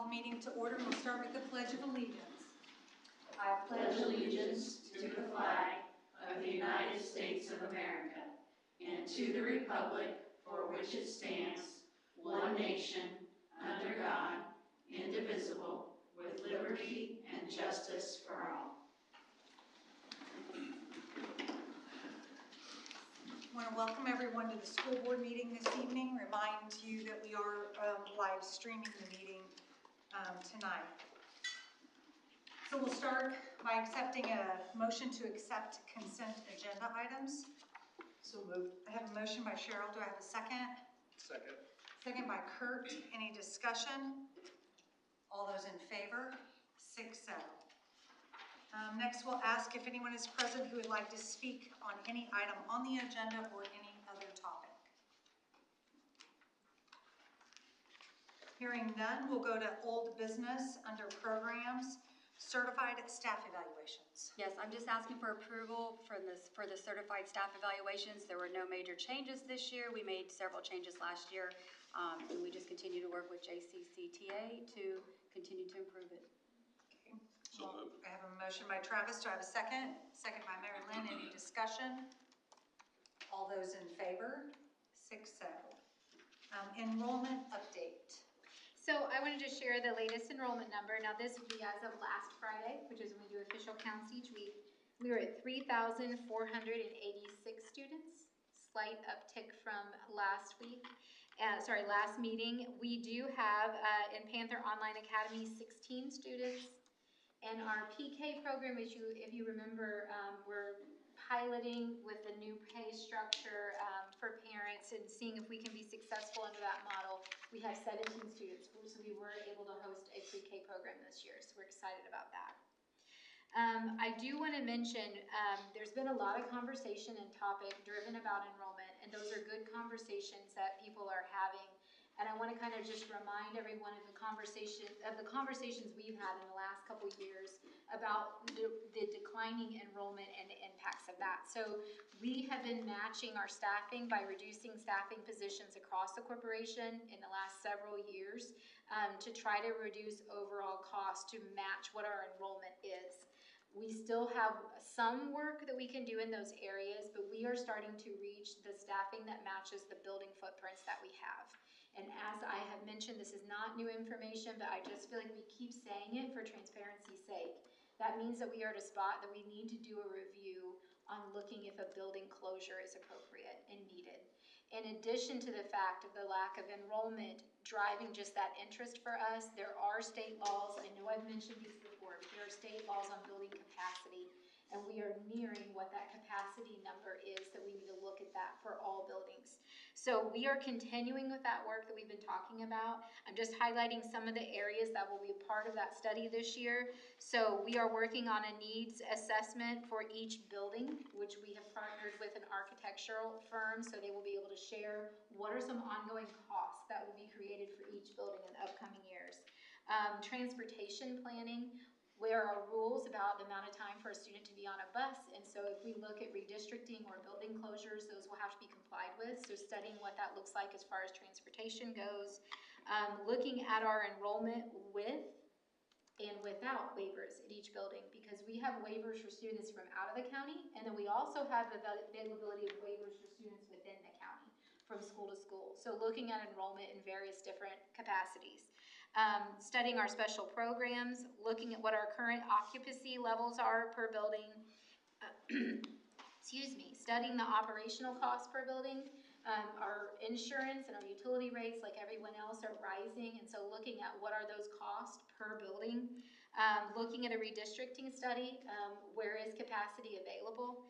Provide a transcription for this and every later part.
meeting to order. We'll start with the Pledge of Allegiance. I pledge allegiance to the flag of the United States of America and to the republic for which it stands, one nation, under God, indivisible, with liberty and justice for all. I want to welcome everyone to the school board meeting this evening. Remind you that we are live streaming the meeting tonight. So we'll start by accepting a motion to accept consent agenda items. So moved. I have a motion by Cheryl. Do I have a second? Second. Second by Kurt. Any discussion? All those in favor? 6-0. Next, we'll ask if anyone is present who would like to speak on any item on the agenda or any other topic. Hearing none, we'll go to old business under programs, certified staff evaluations. Yes, I'm just asking for approval for the certified staff evaluations. There were no major changes this year. We made several changes last year, and we just continue to work with JCCTA to continue to improve it. Okay. Well, I have a motion by Travis. Do I have a second? Second by Mary Lynn. Any discussion? All those in favor? 6-0. Enrollment update. So I wanted to share the latest enrollment number. Now this would be as of last Friday, which is when we do official counts each week. We were at 3,486 students, slight uptick from last meeting. We do have in Panther Online Academy 16 students. And our PK program, which if you remember, we're piloting with the new pay structure for parents and seeing if we can be successful under that model. We have 17 students, so we were able to host a pre-K program this year, so we're excited about that. I do want to mention there's been a lot of conversation and topic driven about enrollment, and those are good conversations that people are having. And I want to kind of just remind everyone of the conversations we've had in the last couple of years about the declining enrollment and the impacts of that. So we have been matching our staffing by reducing staffing positions across the corporation in the last several years to try to reduce overall cost to match what our enrollment is. We still have some work that we can do in those areas, but we are starting to reach the staffing that matches the building footprints that we have. And as I have mentioned, this is not new information, but I just feel like we keep saying it for transparency's sake. That means that we are at a spot that we need to do a review on looking if a building closure is appropriate and needed. In addition to the fact of the lack of enrollment driving just that interest for us, there are state laws. I know I've mentioned these before, but there are state laws on building capacity, and we are nearing what that capacity number is that we need to look at that for all buildings. So we are continuing with that work that we've been talking about. I'm just highlighting some of the areas that will be a part of that study this year. So we are working on a needs assessment for each building, which we have partnered with an architectural firm, so they will be able to share what are some ongoing costs that will be created for each building in the upcoming years. Transportation planning. There are rules about the amount of time for a student to be on a bus, and so if we look at redistricting or building closures, those will have to be complied with. So studying what that looks like as far as transportation goes. Looking at our enrollment with and without waivers at each building, because we have waivers for students from out of the county, and then we also have availability of waivers for students within the county from school to school. So looking at enrollment in various different capacities. Studying our special programs, looking at what our current occupancy levels are per building, studying the operational costs per building. Our insurance and our utility rates, like everyone else, are rising, and so looking at what are those costs per building. Looking at a redistricting study, where is capacity available,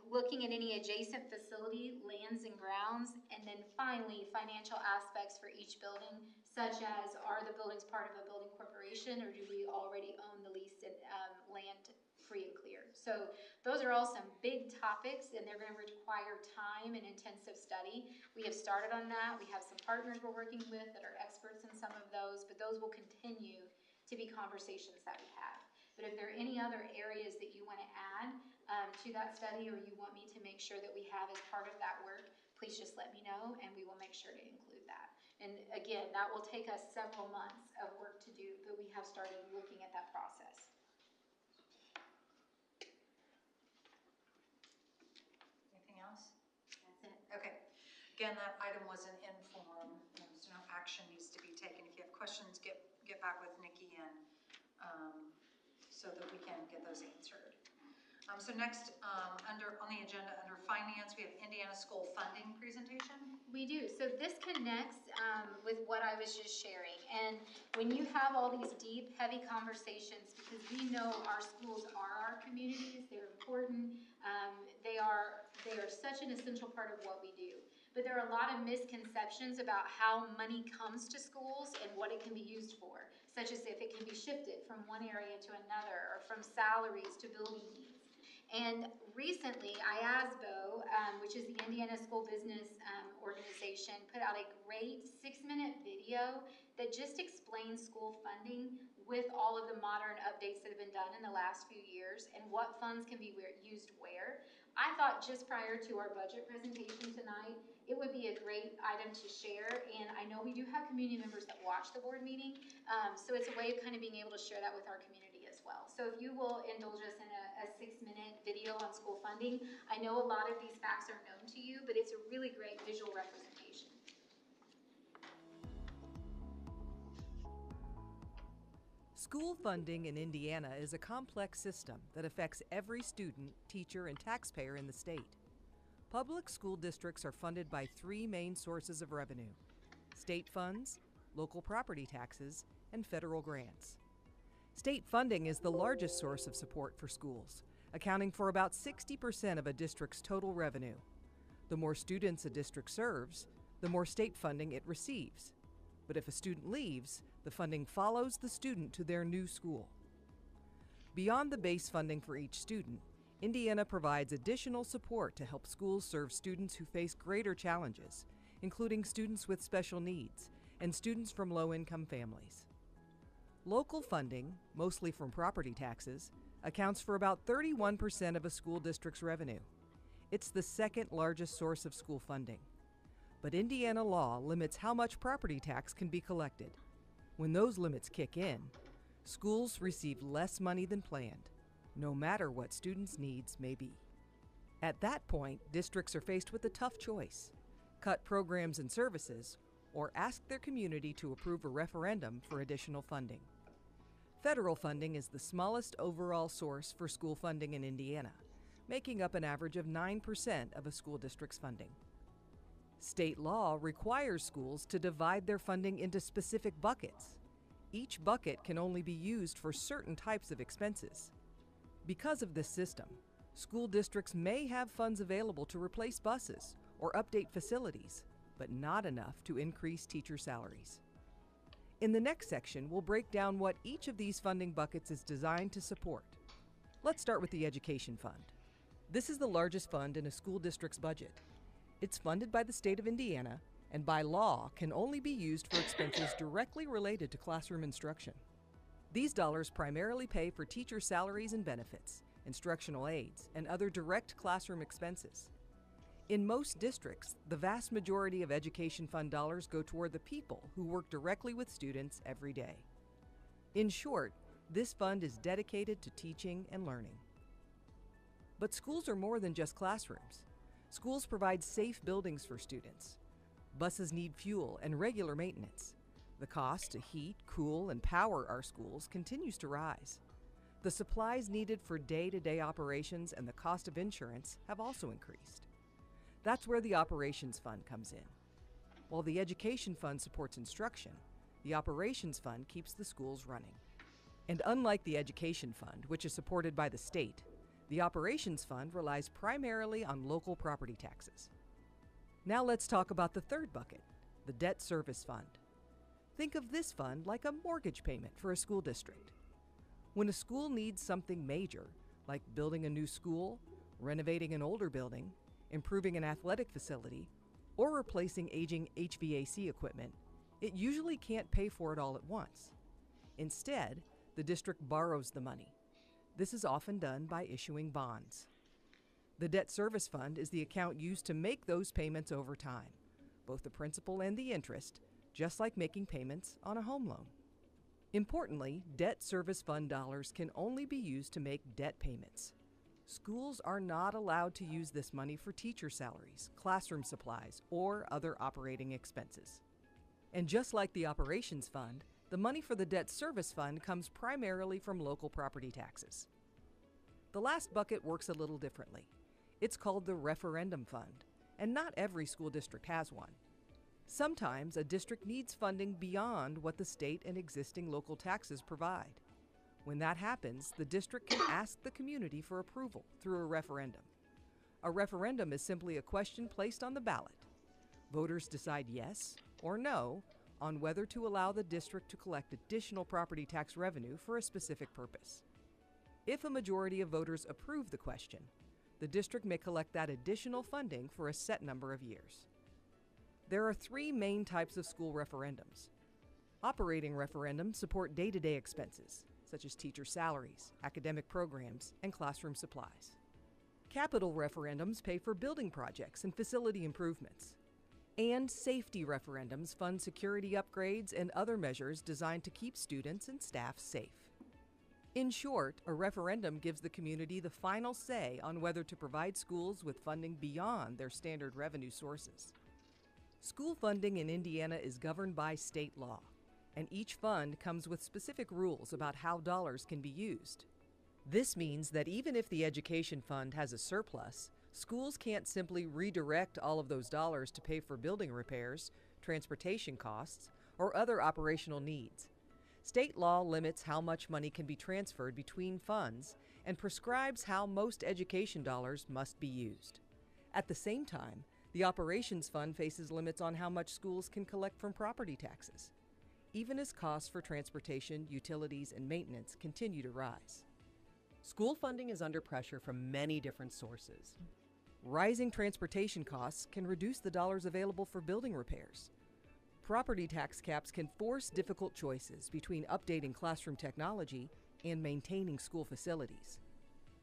looking at any adjacent facility, lands and grounds, and then finally financial aspects for each building, such as are the buildings part of a building corporation, or do we already own the leased land free and clear? So those are all some big topics, and they're going to require time and intensive study. We have started on that. We have some partners we're working with that are experts in some of those, but those will continue to be conversations that we have. But if there are any other areas that you want to add to that study, or you want me to make sure that we have as part of that work, please just let me know, and we will make sure to include that. And again, that will take us several months of work to do, but we have started looking at that process. Anything else? That's it. Okay. Again, that item was an inform. There's no action needs to be taken. If you have questions, get back with Nikki and so that we can get those answered. So next, on the agenda, under finance, we have Indiana School Funding presentation. We do. So this connects with what I was just sharing. And when you have all these deep, heavy conversations, because we know our schools are our communities, they're important, they are such an essential part of what we do. But there are a lot of misconceptions about how money comes to schools and what it can be used for, such as if it can be shifted from one area to another, or from salaries to building needs. And recently, IASBO, which is the Indiana School Business Organization, put out a great 6-minute video that just explains school funding with all of the modern updates that have been done in the last few years and what funds can be used where. I thought just prior to our budget presentation tonight, it would be a great item to share, and I know we do have community members that watch the board meeting, so it's a way of kind of being able to share that with our community as well. So if you will indulge us in a 6-minute video on school funding, I know a lot of these facts are known to you, but it's a really great visual representation. School funding in Indiana is a complex system that affects every student, teacher, and taxpayer in the state. Public school districts are funded by 3 main sources of revenue: state funds, local property taxes, and federal grants. State funding is the largest source of support for schools, accounting for about 60% of a district's total revenue. The more students a district serves, the more state funding it receives. But if a student leaves, the funding follows the student to their new school. Beyond the base funding for each student, Indiana provides additional support to help schools serve students who face greater challenges, including students with special needs and students from low-income families. Local funding, mostly from property taxes, accounts for about 31% of a school district's revenue. It's the second largest source of school funding. But Indiana law limits how much property tax can be collected. When those limits kick in, schools receive less money than planned, no matter what students' needs may be. At that point, districts are faced with a tough choice: cut programs and services, or ask their community to approve a referendum for additional funding. Federal funding is the smallest overall source for school funding in Indiana, making up an average of 9% of a school district's funding. State law requires schools to divide their funding into specific buckets. Each bucket can only be used for certain types of expenses. Because of this system, school districts may have funds available to replace buses or update facilities, but not enough to increase teacher salaries. In the next section, we'll break down what each of these funding buckets is designed to support. Let's start with the Education Fund. This is the largest fund in a school district's budget. It's funded by the state of Indiana and by law can only be used for expenses directly related to classroom instruction. These dollars primarily pay for teacher salaries and benefits, instructional aides, and other direct classroom expenses. In most districts, the vast majority of Education Fund dollars go toward the people who work directly with students every day. In short, this fund is dedicated to teaching and learning. But schools are more than just classrooms. Schools provide safe buildings for students. Buses need fuel and regular maintenance. The cost to heat, cool, and power our schools continues to rise. The supplies needed for day-to-day operations and the cost of insurance have also increased. That's where the Operations Fund comes in. While the Education Fund supports instruction, the Operations Fund keeps the schools running. And unlike the Education Fund, which is supported by the state, the Operations Fund relies primarily on local property taxes. Now let's talk about the third bucket, the Debt Service Fund. Think of this fund like a mortgage payment for a school district. When a school needs something major, like building a new school, renovating an older building, improving an athletic facility, or replacing aging HVAC equipment, it usually can't pay for it all at once. Instead, the district borrows the money. This is often done by issuing bonds. The Debt Service Fund is the account used to make those payments over time, both the principal and the interest, just like making payments on a home loan. Importantly, debt service fund dollars can only be used to make debt payments. Schools are not allowed to use this money for teacher salaries, classroom supplies, or other operating expenses. And just like the operations fund, the money for the debt service fund comes primarily from local property taxes. The last bucket works a little differently. It's called the referendum fund, and not every school district has one. Sometimes a district needs funding beyond what the state and existing local taxes provide. When that happens, the district can ask the community for approval through a referendum. A referendum is simply a question placed on the ballot. Voters decide yes or no on whether to allow the district to collect additional property tax revenue for a specific purpose. If a majority of voters approve the question, the district may collect that additional funding for a set number of years. There are three main types of school referendums. Operating referendums support day-to-day expenses, such as teacher salaries, academic programs, and classroom supplies. Capital referendums pay for building projects and facility improvements. And safety referendums fund security upgrades and other measures designed to keep students and staff safe. In short, a referendum gives the community the final say on whether to provide schools with funding beyond their standard revenue sources. School funding in Indiana is governed by state law, and each fund comes with specific rules about how dollars can be used. This means that even if the education fund has a surplus, schools can't simply redirect all of those dollars to pay for building repairs, transportation costs, or other operational needs. State law limits how much money can be transferred between funds and prescribes how most education dollars must be used. At the same time, the operations fund faces limits on how much schools can collect from property taxes, even as costs for transportation, utilities, and maintenance continue to rise. School funding is under pressure from many different sources. Rising transportation costs can reduce the dollars available for building repairs. Property tax caps can force difficult choices between updating classroom technology and maintaining school facilities.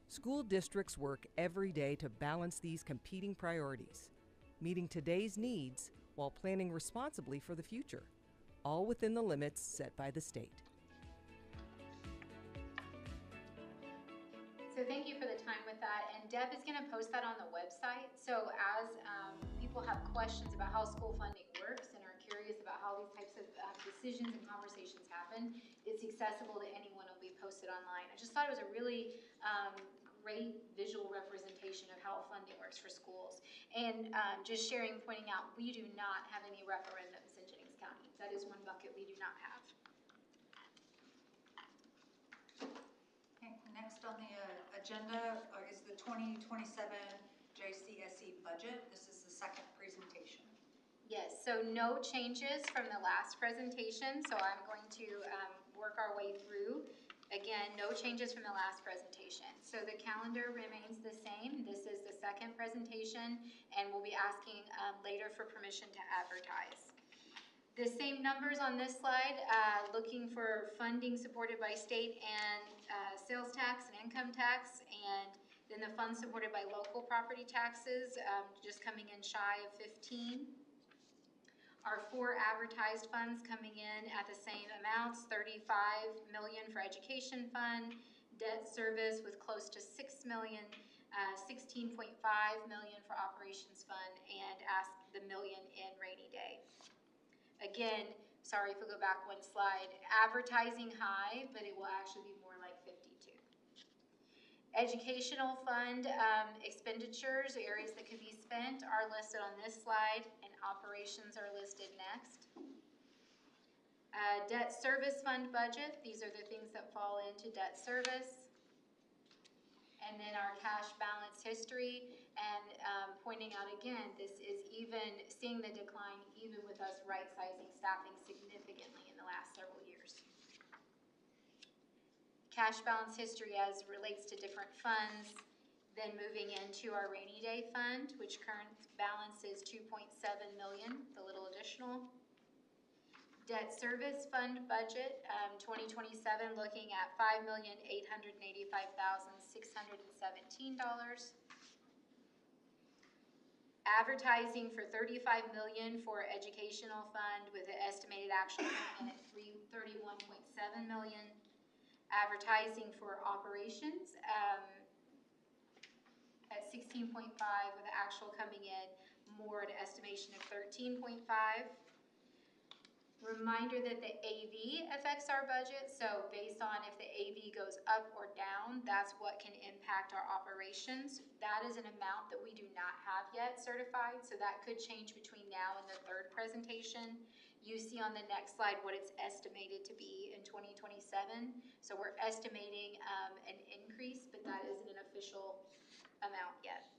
School districts work every day to balance these competing priorities, meeting today's needs while planning responsibly for the future, all within the limits set by the state. So thank you for the time with that, and Deb is going to post that on the website. So as people have questions about how school funding works and are curious about how these types of decisions and conversations happen, it's accessible to anyone. It'll be posted online. I just thought it was a really great visual representation of how funding works for schools. And just sharing, pointing out, we do not have any referendums in Jennings County. That is one bucket we do not have. Okay, next on the agenda is the 2027 JCSE budget. This is the second presentation. Yes, so no changes from the last presentation, so I'm going to work our way through. Again, no changes from the last presentation. So the calendar remains the same. This is the second presentation, and we'll be asking later for permission to advertise. The same numbers on this slide, looking for funding supported by state and sales tax and income tax, and then the funds supported by local property taxes, just coming in shy of 15. Our 4 advertised funds coming in at the same amounts, $35 million for education fund, debt service with close to $6 million, $16.5 million for operations fund, and ask the $1 million in rainy day. Again, sorry if we go back one slide, advertising high, but it will actually be more like 52. Educational fund expenditures, areas that could be spent, are listed on this slide, and operations are listed next. Debt service fund budget, these are the things that fall into debt service. And then our cash balance history, and pointing out again, this is even seeing the decline even with us right-sizing staffing significantly in the last several years. Cash balance history as relates to different funds, then moving into our rainy day fund, which current balance is $2.7 million, the little additional. Debt service fund budget, 2027, looking at $5,885,617. advertising for $35 million for educational fund with an estimated actual coming in at $31.7 million. Advertising for operations at 16.5 with the actual coming in more at an estimation of 13.5. Reminder that the AV affects our budget, so based on if the AV goes up or down, that's what can impact our operations. That is an amount that we do not have yet certified, so that could change between now and the third presentation. You see on the next slide what it's estimated to be in 2027. So we're estimating an increase, but that isn't an official amount yet.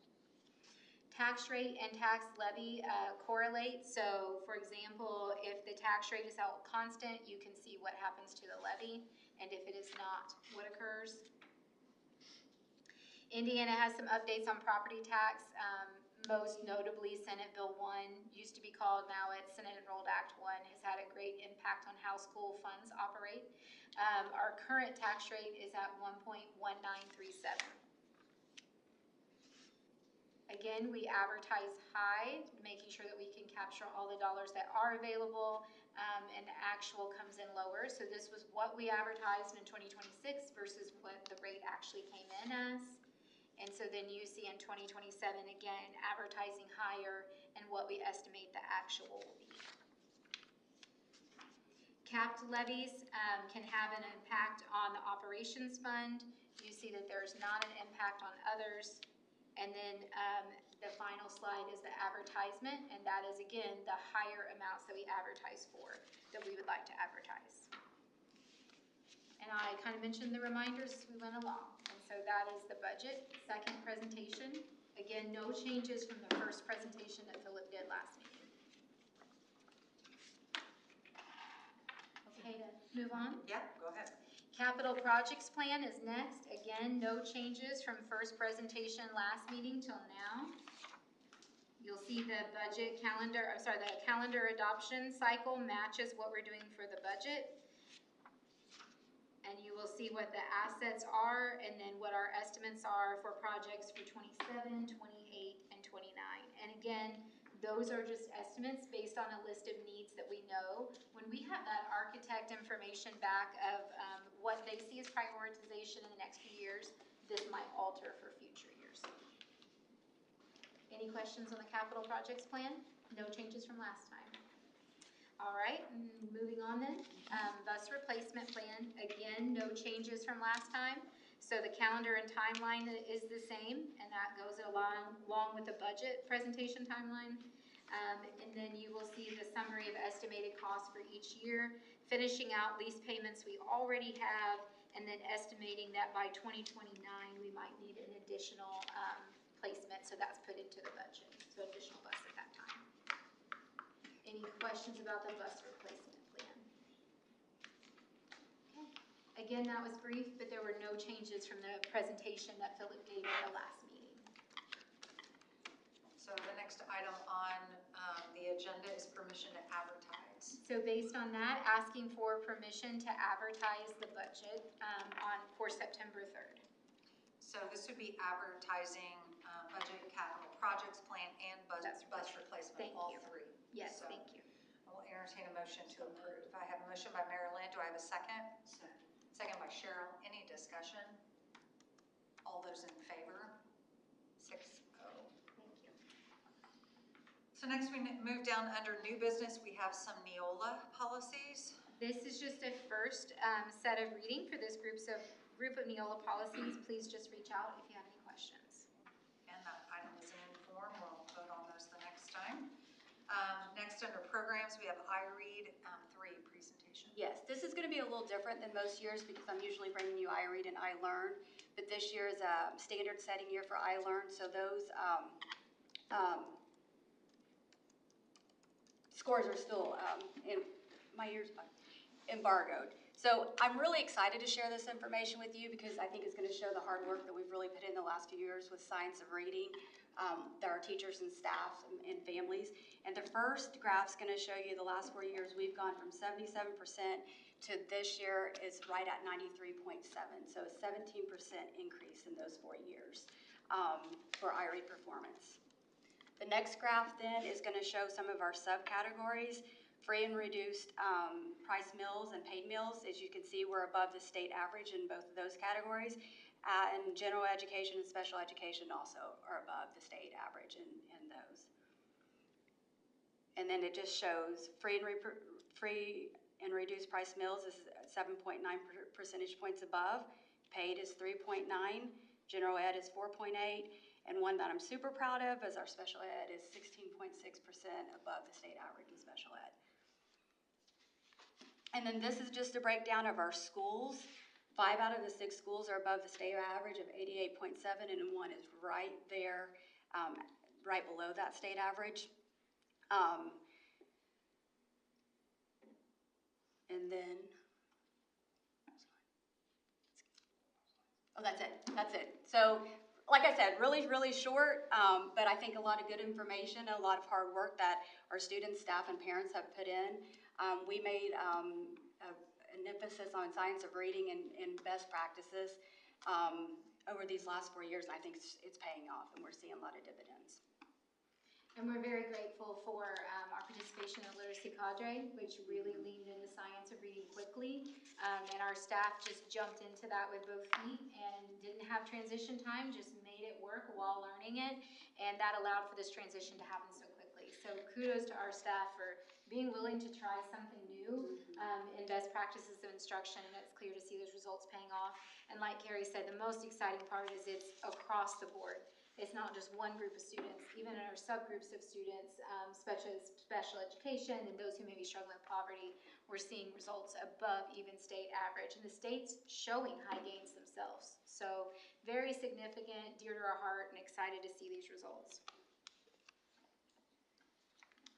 Tax rate and tax levy correlate. So for example, if the tax rate is held constant, you can see what happens to the levy, and if it is not, what occurs. Indiana has some updates on property tax, most notably Senate Bill 1, used to be called, now it's Senate Enrolled Act 1, has had a great impact on how school funds operate. Our current tax rate is at 1.1937. Again, we advertise high, making sure that we can capture all the dollars that are available, and the actual comes in lower. So this was what we advertised in 2026 versus what the rate actually came in as. And so then you see in 2027, again, advertising higher and what we estimate the actual will be. Capped levies can have an impact on the operations fund. You see that there's not an impact on others. And then the final slide is the advertisement, and that is, again, the higher amounts that we advertise for that we would like to advertise. And I kind of mentioned the reminders as we went along. And so that is the budget, second presentation. Again, no changes from the first presentation that Philip did last meeting. Okay, to move on? Yeah, go ahead. Capital projects plan is next. Again, no changes from first presentation last meeting till now. You'll see the budget calendar, the calendar adoption cycle matches what we're doing for the budget. And you will see what the assets are and then what our estimates are for projects for 27, 28, and 29. And again, those are just estimates based on a list of needs that we know. When we have that architect information back of what they see as prioritization in the next few years, this might alter for future years. Any questions on the capital projects plan? No changes from last time. All right, moving on then. Bus replacement plan, again, no changes from last time. So the calendar and timeline is the same, and that goes along with the budget presentation timeline. And then you will see the summary of estimated costs for each year, finishing out lease payments we already have, and then estimating that by 2029 we might need an additional placement, so that's put into the budget, so additional bus at that time. Any questions about the bus replacement plan? Okay. Again, that was brief, but there were no changes from the presentation that Philip gave at the last meeting. So the next item on the agenda is permission to advertise. So based on that, asking for permission to advertise the budget for September 3rd. So this would be advertising budget, capital projects plan, and bus replacement, Thank all you. three. Yes, So thank you. I will entertain a motion to approve. I have a motion by Mary Lynn. Do I have a second? Second by Cheryl. Any discussion? All those in favor? 6-0. Thank you. So next we move down under new business. We have some Neola policies. This is just a first set of reading for this group of Neola policies. Please just reach out if you have any questions. And that item is in form. We'll vote on those the next time. Next under programs, we have iRead 3 presentation. Yes, this is going to be a little different than most years because I'm usually bringing you iRead and iLearn, but this year is a standard setting year for iLearn, so those scores are still embargoed. So I'm really excited to share this information with you because I think it's going to show the hard work that we've really put in the last few years with science of reading, that our teachers and staff and families. And the first graph's going to show you the last 4 years we've gone from 77% to this year is right at 93.7. So a 17% increase in those 4 years for iRead performance. The next graph then is going to show some of our subcategories. Free and reduced price meals and paid meals. As you can see, we're above the state average in both of those categories. And general education and special education also are above the state average in those. And then it just shows free and reduced price meals is 7.9 percentage points above. Paid is 3.9. General ed is 4.8. And one that I'm super proud of is our special ed is 16.6% above the state average in special ed. And then this is just a breakdown of our schools. 5 out of the 6 schools are above the state average of 88.7, and one is right there, right below that state average. And then, oh, that's it. So, like I said, really, really short, but I think a lot of good information, a lot of hard work that our students, staff, and parents have put in. We made an emphasis on science of reading and best practices over these last 4 years. I think it's paying off, and we're seeing a lot of dividends. And we're very grateful for our participation in Literacy Cadre, which really leaned into science of reading quickly. And our staff just jumped into that with both feet and didn't have transition time, just made it work while learning it. And that allowed for this transition to happen so quickly. So kudos to our staff for being willing to try something new in best practices of instruction. And it's clear to see those results paying off. And like Carrie said, the most exciting part is it's across the board. It's not just one group of students, even in our subgroups of students, such as special education and those who may be struggling with poverty, we're seeing results above even state average. And the state's showing high gains themselves. So very significant, dear to our heart, and excited to see these results.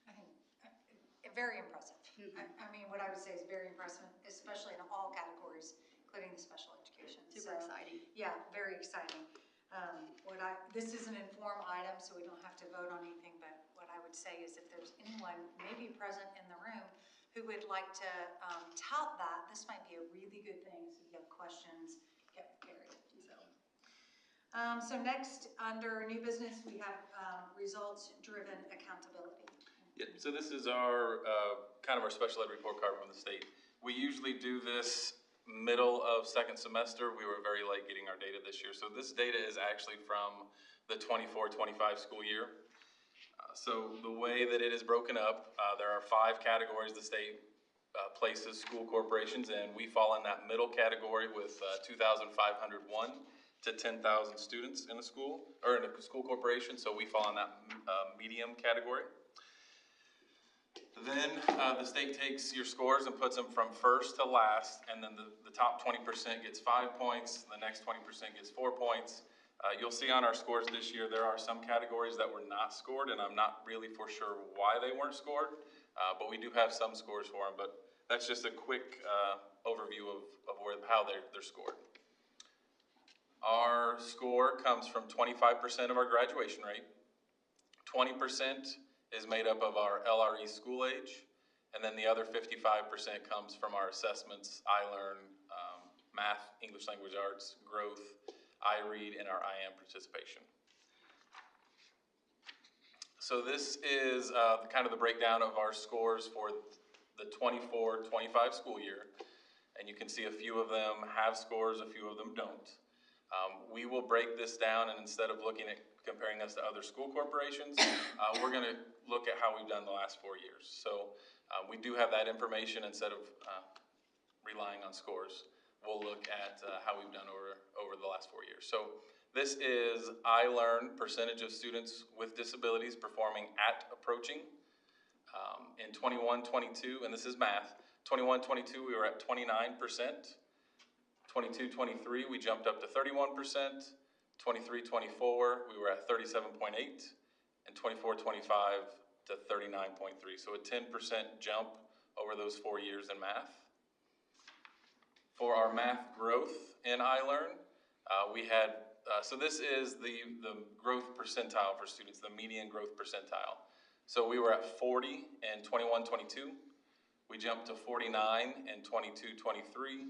I think very impressive. I mean, what I would say is very impressive, especially in all categories, including the special education. Super exciting. Yeah, very exciting. This is an informed item, so we don't have to vote on anything, but what I would say is if there's anyone maybe present in the room who would like to tout that, this might be a really good thing. So if you have questions, get with Carrie. So next, under new business, we have results-driven accountability. Yeah, so this is our kind of our special ed report card from the state. We usually do this middle of second semester. We were very late getting our data this year. So this data is actually from the 24-25 school year. So the way that it is broken up, there are 5 categories the state places school corporations in. We fall in that middle category with 2,501 to 10,000 students in a school, or in a school corporation. So we fall in that medium category. Then the state takes your scores and puts them from first to last, and then the top 20% gets 5 points, the next 20% gets 4 points. You'll see on our scores this year, there are some categories that were not scored, and I'm not really for sure why they weren't scored, but we do have some scores for them, but that's just a quick overview of how they're scored. Our score comes from 25% of our graduation rate, 20% is made up of our LRE school age, and then the other 55% comes from our assessments, iLearn, math, English language arts, growth, iRead, and our IM participation. So this is kind of the breakdown of our scores for the 24-25 school year, and you can see a few of them have scores, a few of them don't. We will break this down, and instead of looking at comparing us to other school corporations, we're going to look at how we've done the last 4 years. So we do have that information instead of relying on scores. We'll look at how we've done over the last 4 years. So this is iLearn percentage of students with disabilities performing at approaching. In 21-22, and this is math, 21-22 we were at 29%. 22-23 we jumped up to 31%. 23-24 we were at 37.8, and 24-25 to 39.3. So a 10% jump over those 4 years in math. For our math growth in iLearn, we had, so this is the growth percentile for students, the median growth percentile. So we were at 40 in 21-22. We jumped to 49 in 22-23,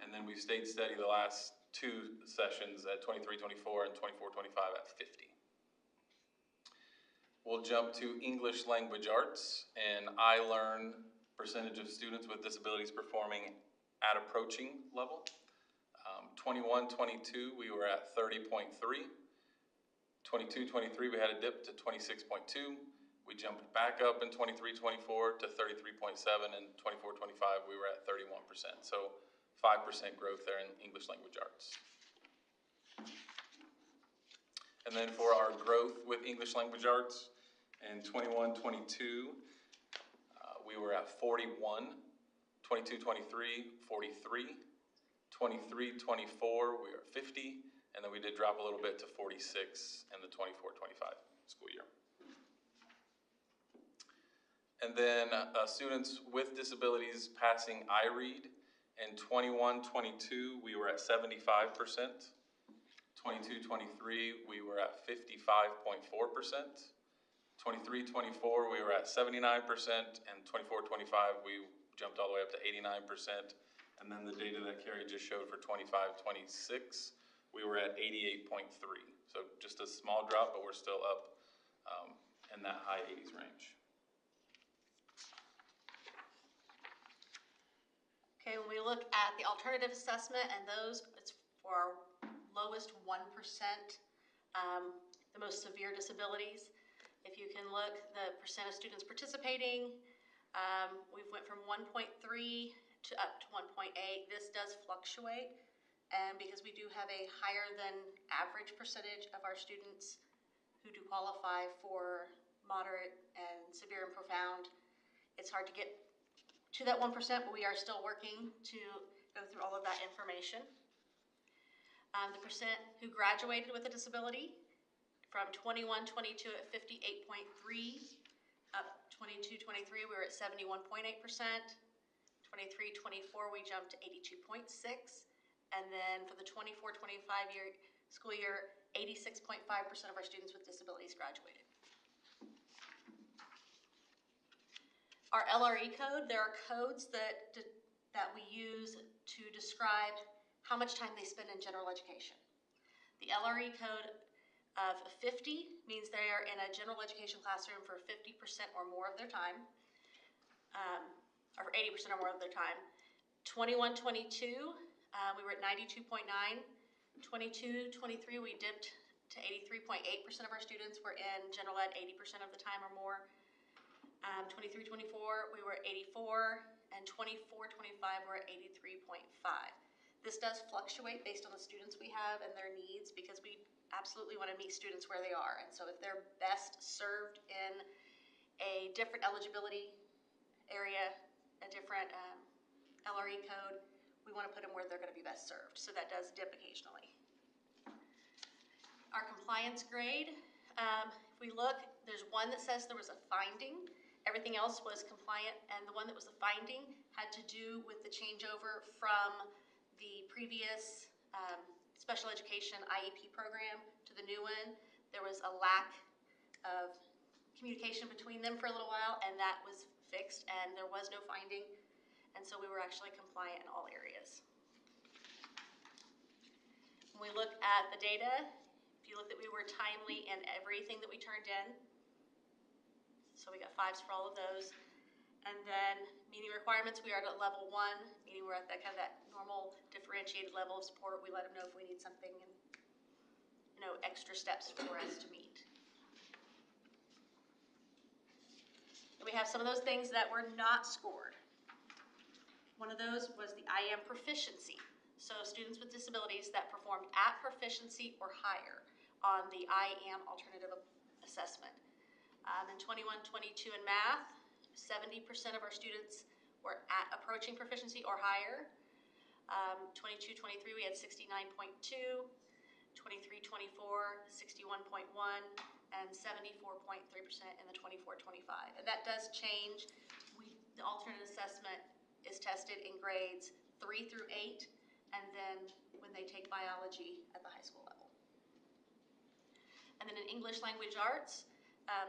and then we've stayed steady the last 2 sessions at 23-24 and 24-25 at 50. We'll jump to English Language Arts and I-Learn percentage of students with disabilities performing at approaching level. 21-22, we were at 30.3. 22-23, we had a dip to 26.2. We jumped back up in 23-24 to 33.7, and 24-25, we were at 31%. So 5% growth there in English Language Arts. And then for our growth with English Language Arts, in 21-22, we were at 41, 22-23, 43, 23-24, we are 50, and then we did drop a little bit to 46 in the 24-25 school year. And then students with disabilities passing iRead, in 21-22, we were at 75%. 22-23, we were at 55.4%. 23-24, we were at 79%, and 24-25, we jumped all the way up to 89%. And then the data that Carrie just showed for 25-26, we were at 88.3. So just a small drop, but we're still up in that high 80s range. Okay, when we look at the alternative assessment and those, it's for our lowest 1%, the most severe disabilities. If you can look, the percent of students participating, we went from 1.3 to up to 1.8. This does fluctuate, and because we do have a higher than average percentage of our students who do qualify for moderate and severe and profound, it's hard to get to that 1%, but we are still working to go through all of that information. The percent who graduated with a disability, from 21-22 at 58.3, up 22-23, we were at 71.8%. 23-24, we jumped to 82.6, and then for the 24-25 school year, 86.5% of our students with disabilities graduated. Our LRE code, there are codes that we use to describe how much time they spend in general education. The LRE code of 50 means they are in a general education classroom for 50% or more of their time, or 80% or more of their time. 21-22, we were at 92.9. 22-23, we dipped to 83.8% of our students were in general ed 80% of the time or more. 23-24, we were at 84, and 24-25, we're at 83.5. This does fluctuate based on the students we have and their needs, because we absolutely want to meet students where they are. And so if they're best served in a different eligibility area, a different LRE code, we want to put them where they're going to be best served. So that does dip occasionally. Our compliance grade, if we look, there's one that says there was a finding. Everything else was compliant, and the one that was the finding had to do with the changeover from the previous special education IEP program to the new one. There was a lack of communication between them for a little while, and that was fixed, and there was no finding, and so we were actually compliant in all areas. When we look at the data, if you look that we were timely in everything that we turned in, so we got 5s for all of those. And then meeting requirements, we are at level 1, meaning we're at that kind of that normal differentiated level of support. We let them know if we need something and, extra steps for us to meet. And we have some of those things that were not scored. One of those was the I am proficiency. So students with disabilities that performed at proficiency or higher on the I am alternative assessment. In 21-22 in math, 70% of our students were at approaching proficiency or higher. 22-23, we had 69.2. 23-24, 61.1, and 74.3% in the 24-25. And that does change. The alternate assessment is tested in grades 3 through 8, and then when they take biology at the high school level. And then in English Language Arts,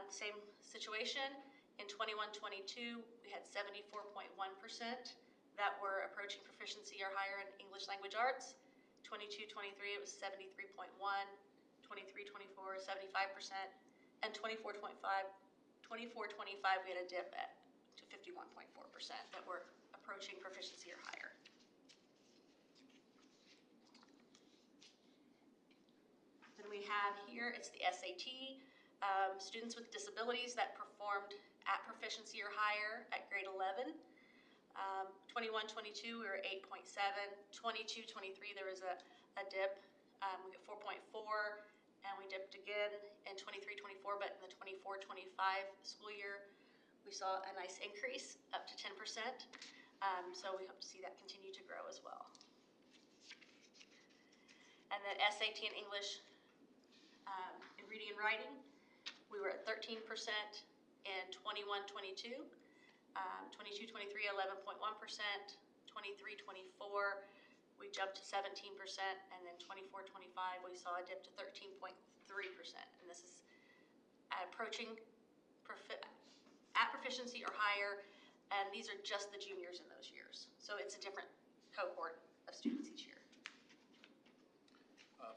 same situation. In 21-22, we had 74.1% that were approaching proficiency or higher in English Language Arts. 22-23, it was 73.1. 23-24, 75%. and 24-25, we had a dip to 51.4%, that we're approaching proficiency or higher. Then we have here, it's the SAT, students with disabilities that performed at proficiency or higher at grade 11. 21-22, we were 8.7. 22-23, there was a dip. We got 4.4, and we dipped again in 23-24, but in the 24-25 school year, we saw a nice increase up to 10%. So we hope to see that continue to grow as well. And then SAT and English in reading and writing, we were at 13% in 21-22. 22-23, 11.1%. 23-24, we jumped to 17%, and then 24-25, we saw a dip to 13.3%. And this is approaching at proficiency or higher, and these are just the juniors in those years. So it's a different cohort of students each year.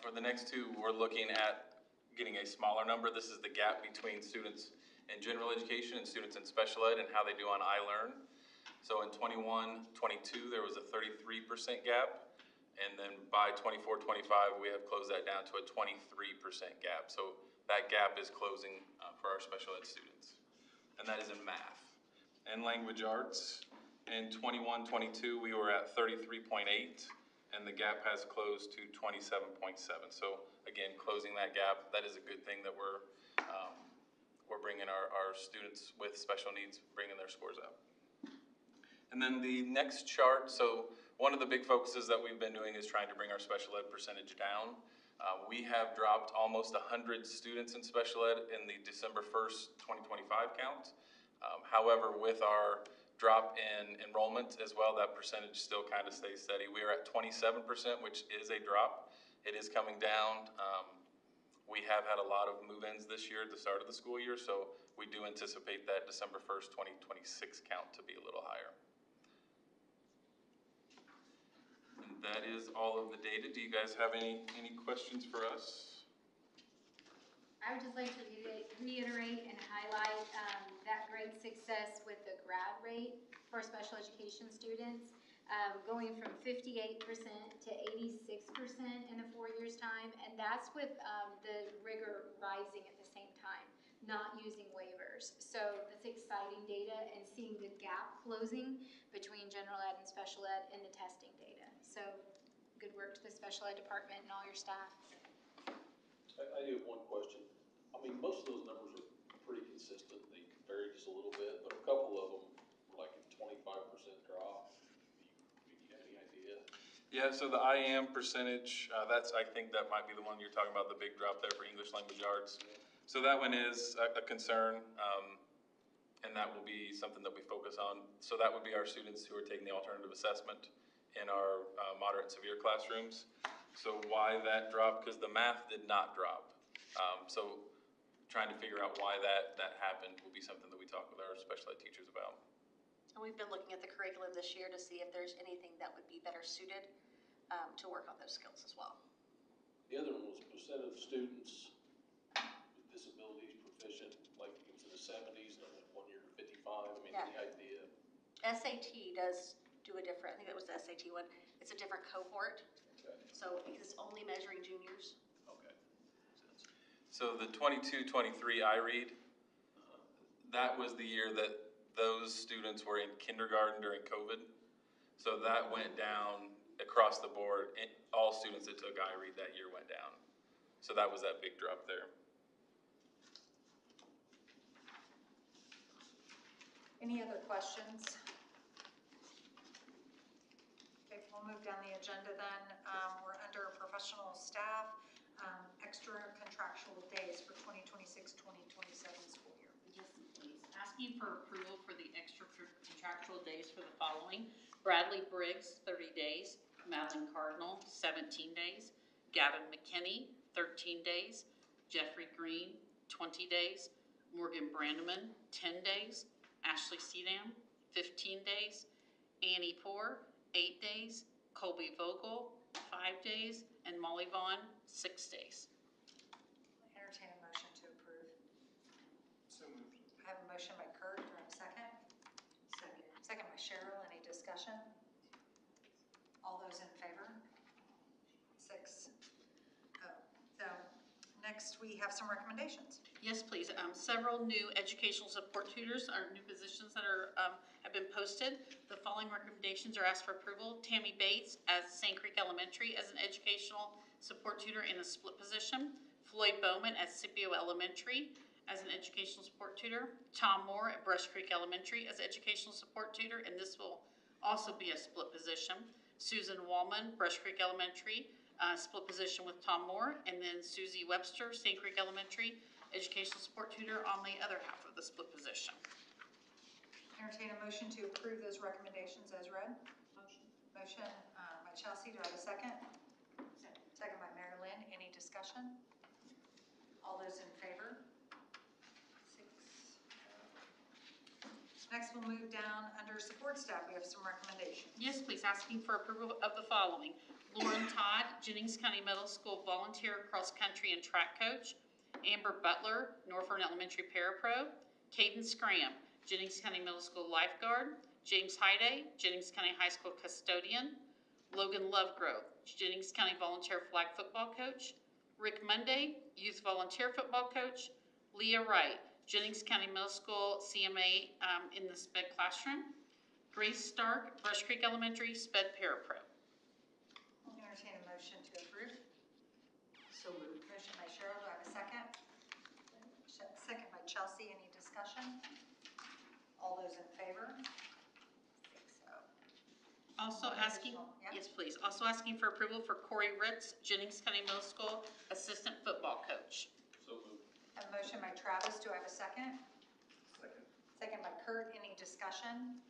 For the next two, we're looking at getting a smaller number. This is the gap between students in general education and students in special ed and how they do on iLearn. So in 21-22, there was a 33% gap. And then by 24-25, we have closed that down to a 23% gap. So that gap is closing for our special ed students. And that is in math. In language arts, in 21-22, we were at 33.8, and the gap has closed to 27.7. So again, closing that gap, that is a good thing that we're bringing our students with special needs, bringing their scores up. And then the next chart, so one of the big focuses that we've been doing is trying to bring our special ed percentage down. We have dropped almost 100 students in special ed in the December 1st, 2025 count. However, with our drop in enrollment as well, that percentage still kind of stays steady. We are at 27%, which is a drop. It is coming down. We have had a lot of move-ins this year at the start of the school year, so we do anticipate that December 1st, 2026 count to be a little higher. And that is all of the data. Do you guys have any questions for us? I would just like to reiterate and highlight that great success with the grad rate for special education students, going from 58% to 86% in a 4 years' time, and that's with the rigor rising at the same time, not using waivers. So that's exciting data, and seeing the gap closing between general ed and special ed in the testing data. So good work to the special ed department and all your staff. I do have one question. I mean, most of those numbers are pretty consistent. They vary just a little bit, but a couple of them were like a 25% drop. Do you have any idea? Yeah, so the IAM percentage, I think that might be the one you're talking about, the big drop there for English language arts. So that one is a concern, and that will be something that we focus on. So that would be our students who are taking the alternative assessment in our moderate and severe classrooms. So why that dropped? Because the math did not drop. So trying to figure out why that happened will be something that we talk with our special ed teachers about. And we've been looking at the curriculum this year to see if there's anything that would be better suited to work on those skills as well. The other one was percent of students with disabilities proficient, like it was in the 70s, and then 1 year to 55. I mean, Yeah. any idea? SAT does do a different, I think that was the SAT one. It's a different cohort. Okay. So because it's only measuring juniors. Okay. So the 22-23 I-read, that was the year that those students were in kindergarten during COVID. So that went down across the board. All students that took I-read that year went down. So that was that big drop there. Any other questions? Okay, we'll move down the agenda then. We're under professional staff, extra contractual days for 2026-2027 school year. Yes, please. Asking for approval for the extra contractual days for the following: Bradley Briggs, 30 days, Madeline Cardinal, 17 days, Gavin McKinney, 13 days, Jeffrey Green, 20 days, Morgan Brandeman, 10 days, Ashley Sedam, 15 days, Annie Poor, 8 days, Colby Vogel, 5 days, and Molly Vaughn, 6 days. Entertain a motion to approve. I have a motion by Kurt, do I have a second? Second. Second by Cheryl, any discussion? All those in favor? 6-0. So, next we have some recommendations. Yes, please. Several new educational support tutors are new positions that are, have been posted. The following recommendations are asked for approval. Tammy Bates as St. Creek Elementary as an educational support tutor in a split position. Floyd Bowman at Scipio Elementary as an educational support tutor. Tom Moore at Brush Creek Elementary as educational support tutor, and this will also be a split position. Susan Wallman, Brush Creek Elementary, split position with Tom Moore, and then Susie Webster, St. Creek Elementary, educational support tutor on the other half of the split position. Entertain a motion to approve those recommendations as read. Motion. Motion by Chelsea, do I have a second? Second. Second by Mary Lynn, any discussion? All those in favor? 6. Next we'll move down under support staff, we have some recommendations. Yes, please. Asking for approval of the following. Lauren Todd, Jennings County Middle School volunteer cross-country and track coach. Amber Butler, Northern Elementary Parapro. Caden Scram, Jennings County Middle School lifeguard. James Hyde, Jennings County High School custodian. Logan Lovegrove, Jennings County volunteer flag football coach. Rick Monday, youth volunteer football coach. Leah Wright, Jennings County Middle School CMA in the SPED classroom. Grace Stark, Brush Creek Elementary, SPED Parapro. I'll entertain a motion to approve. So moved. Motion by Cheryl, do I have a second? Second by Chelsea, any discussion? All those in favor? 6-0. Also asking, Yeah. yes please, also asking for approval for Corey Ritz, Jennings County Middle School assistant football coach. So moved. A motion by Travis, do I have a second? Second. Second by Kurt, any discussion?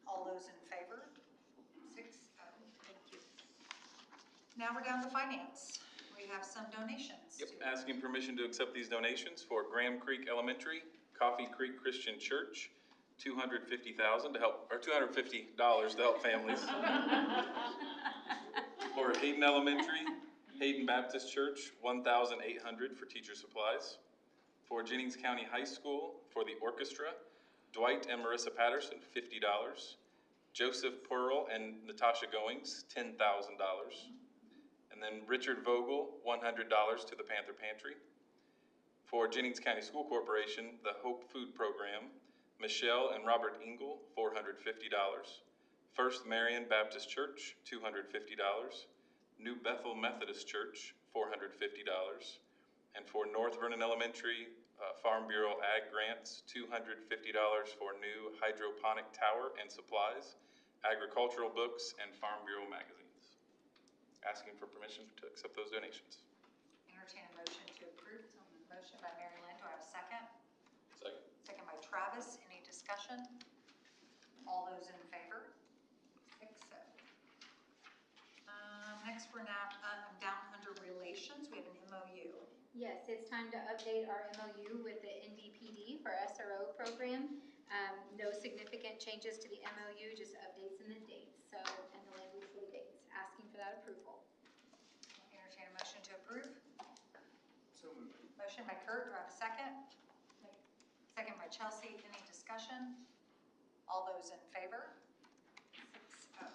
All those in favor? 6-0. Thank you. Now we're down to finance. We have some donations. Yep, asking permission to accept these donations for Graham Creek Elementary, Coffee Creek Christian Church, $250,000 to help, or $250 to help families. For Hayden Elementary, Hayden Baptist Church, $1,800 for teacher supplies. For Jennings County High School, for the orchestra, Dwight and Marissa Patterson, $50. Joseph Pearl and Natasha Goings, $10,000. And then Richard Vogel, $100 to the Panther Pantry. For Jennings County School Corporation, the Hope Food Program, Michelle and Robert Engel, $450. First Marian Baptist Church, $250. New Bethel Methodist Church, $450. And for North Vernon Elementary, Farm Bureau Ag Grants, $250 for new hydroponic tower and supplies, agricultural books, and Farm Bureau magazines. Asking for permission to accept those donations. Entertain a motion to approve. Motion by Mary Lynn, do I have a second? Second. Second by Travis, any discussion? All those in favor? 6-0. Next we're now down under relations, we have an MOU. Yes, it's time to update our MOU with the NDPD for SRO program. No significant changes to the MOU, just updates in the dates, so, and the language for the dates. Asking for that approval. Entertain a motion to approve. So moved. Motion by Kurt, do I have a second? Second by Chelsea, any discussion? All those in favor? 6-0.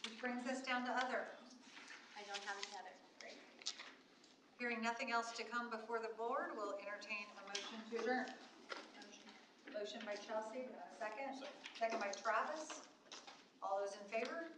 Which brings us down to other. I don't have any other. Great. Hearing nothing else to come before the board, we'll entertain a motion to adjourn. Motion by Chelsea, do I have a second? Second by Travis. All those in favor?